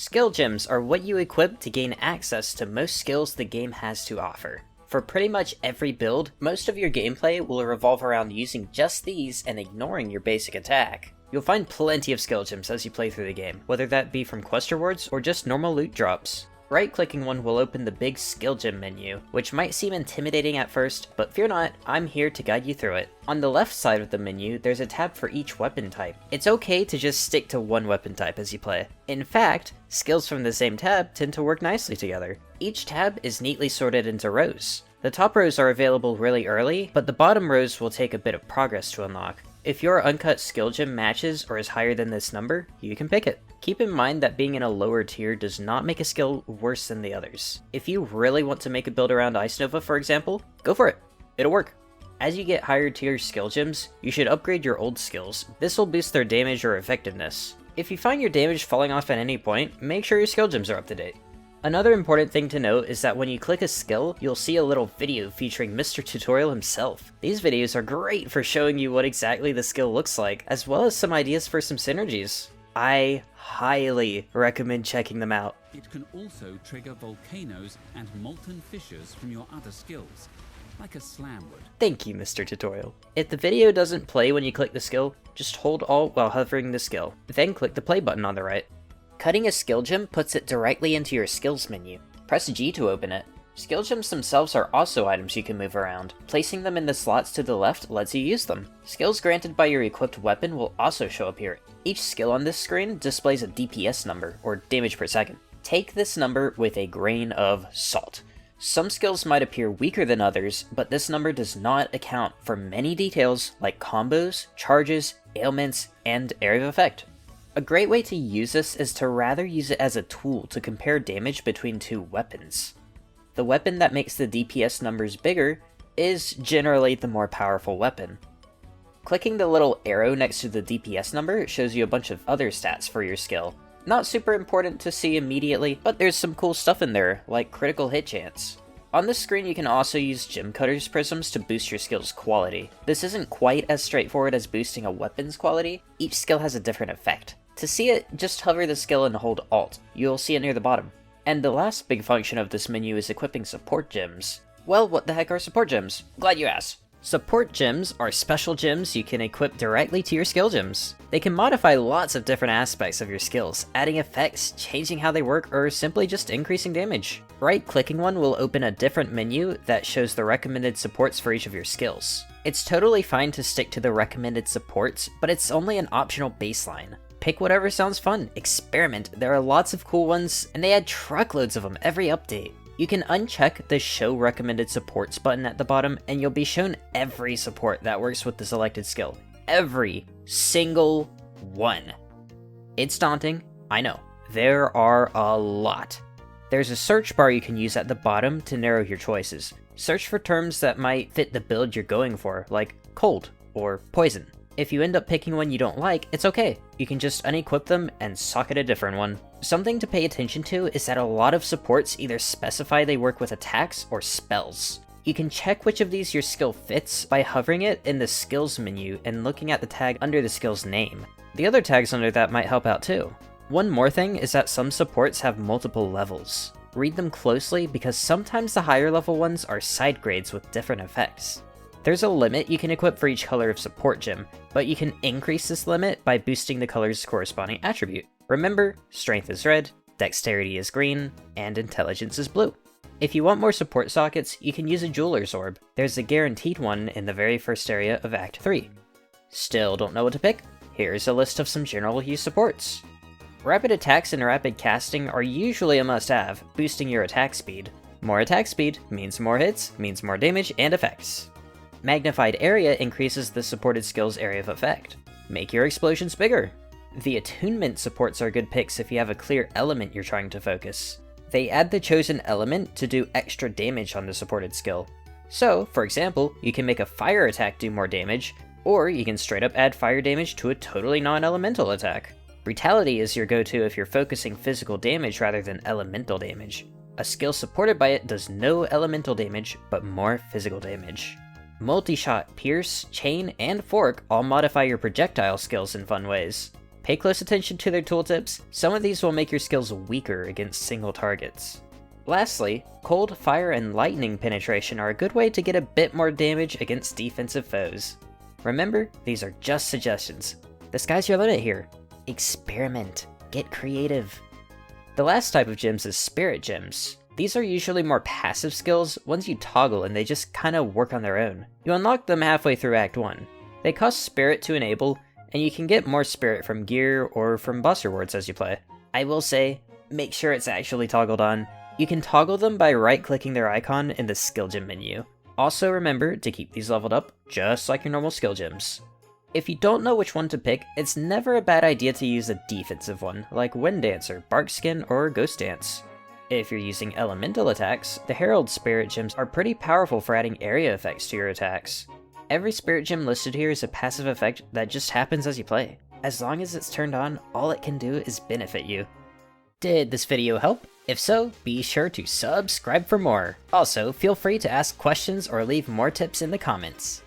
Skill gems are what you equip to gain access to most skills the game has to offer. For pretty much every build, most of your gameplay will revolve around using just these and ignoring your basic attack. You'll find plenty of skill gems as you play through the game, whether that be from quest rewards or just normal loot drops. Right-clicking one will open the big skill gem menu, which might seem intimidating at first, but fear not, I'm here to guide you through it. On the left side of the menu, there's a tab for each weapon type. It's okay to just stick to one weapon type as you play. In fact, skills from the same tab tend to work nicely together. Each tab is neatly sorted into rows. The top rows are available really early, but the bottom rows will take a bit of progress to unlock. If your uncut skill gem matches or is higher than this number, you can pick it. Keep in mind that being in a lower tier does not make a skill worse than the others. If you really want to make a build around Ice Nova, for example, go for it. It'll work. As you get higher tier skill gems, you should upgrade your old skills. This will boost their damage or effectiveness. If you find your damage falling off at any point, make sure your skill gems are up to date. Another important thing to note is that when you click a skill, you'll see a little video featuring Mr. Tutorial himself. These videos are great for showing you what exactly the skill looks like, as well as some ideas for some synergies. I highly recommend checking them out. It can also trigger volcanoes and molten fissures from your other skills, like a slam would. Thank you, Mr. Tutorial. If the video doesn't play when you click the skill, just hold Alt while hovering the skill, then click the play button on the right. Cutting a skill gem puts it directly into your skills menu. Press G to open it. Skill gems themselves are also items you can move around. Placing them in the slots to the left lets you use them. Skills granted by your equipped weapon will also show up here. Each skill on this screen displays a DPS number, or damage per second. Take this number with a grain of salt. Some skills might appear weaker than others, but this number does not account for many details like combos, charges, ailments, and area of effect. A great way to use this is to rather use it as a tool to compare damage between two weapons. The weapon that makes the DPS numbers bigger is generally the more powerful weapon. Clicking the little arrow next to the DPS number shows you a bunch of other stats for your skill. Not super important to see immediately, but there's some cool stuff in there, like critical hit chance. On this screen you can also use Gem Cutter's prisms to boost your skill's quality. This isn't quite as straightforward as boosting a weapon's quality. Each skill has a different effect. To see it, just hover the skill and hold Alt. You'll see it near the bottom. And the last big function of this menu is equipping support gems. Well, what the heck are support gems? Glad you asked. Support gems are special gems you can equip directly to your skill gems. They can modify lots of different aspects of your skills, adding effects, changing how they work, or simply just increasing damage. Right-clicking one will open a different menu that shows the recommended supports for each of your skills. It's totally fine to stick to the recommended supports, but it's only an optional baseline. Pick whatever sounds fun, experiment, there are lots of cool ones, and they add truckloads of them every update. You can uncheck the Show Recommended Supports button at the bottom, and you'll be shown every support that works with the selected skill. Every single one. It's daunting, I know. There are a lot. There's a search bar you can use at the bottom to narrow your choices. Search for terms that might fit the build you're going for, like cold or poison. If you end up picking one you don't like, it's okay. You can just unequip them and socket a different one. Something to pay attention to is that a lot of supports either specify they work with attacks or spells. You can check which of these your skill fits by hovering it in the skills menu and looking at the tag under the skill's name. The other tags under that might help out too. One more thing is that some supports have multiple levels. Read them closely because sometimes the higher level ones are side grades with different effects. There's a limit you can equip for each color of support gem, but you can increase this limit by boosting the color's corresponding attribute. Remember, strength is red, dexterity is green, and intelligence is blue. If you want more support sockets, you can use a jeweler's orb. There's a guaranteed one in the very first area of Act 3. Still don't know what to pick? Here's a list of some general use supports. Rapid attacks and rapid casting are usually a must-have, boosting your attack speed. More attack speed means more hits, means more damage and effects. Magnified Area increases the supported skill's area of effect. Make your explosions bigger. The attunement supports are good picks if you have a clear element you're trying to focus. They add the chosen element to do extra damage on the supported skill. So, for example, you can make a fire attack do more damage, or you can straight up add fire damage to a totally non-elemental attack. Brutality is your go-to if you're focusing physical damage rather than elemental damage. A skill supported by it does no elemental damage, but more physical damage. Multi-shot, pierce, chain, and fork all modify your projectile skills in fun ways. Pay close attention to their tooltips, some of these will make your skills weaker against single targets. Lastly, cold, fire, and lightning penetration are a good way to get a bit more damage against defensive foes. Remember, these are just suggestions. The sky's your limit here. Experiment. Get creative. The last type of gems is spirit gems. These are usually more passive skills, ones you toggle and they just kinda work on their own. You unlock them halfway through Act 1. They cost spirit to enable, and you can get more spirit from gear or from boss rewards as you play. I will say, make sure it's actually toggled on. You can toggle them by right-clicking their icon in the skill gem menu. Also remember to keep these leveled up, just like your normal skill gems. If you don't know which one to pick, it's never a bad idea to use a defensive one, like Wind Dancer, Bark Skin, or Ghost Dance. If you're using elemental attacks, the Herald Spirit Gems are pretty powerful for adding area effects to your attacks. Every Spirit Gem listed here is a passive effect that just happens as you play. As long as it's turned on, all it can do is benefit you. Did this video help? If so, be sure to subscribe for more. Also, feel free to ask questions or leave more tips in the comments.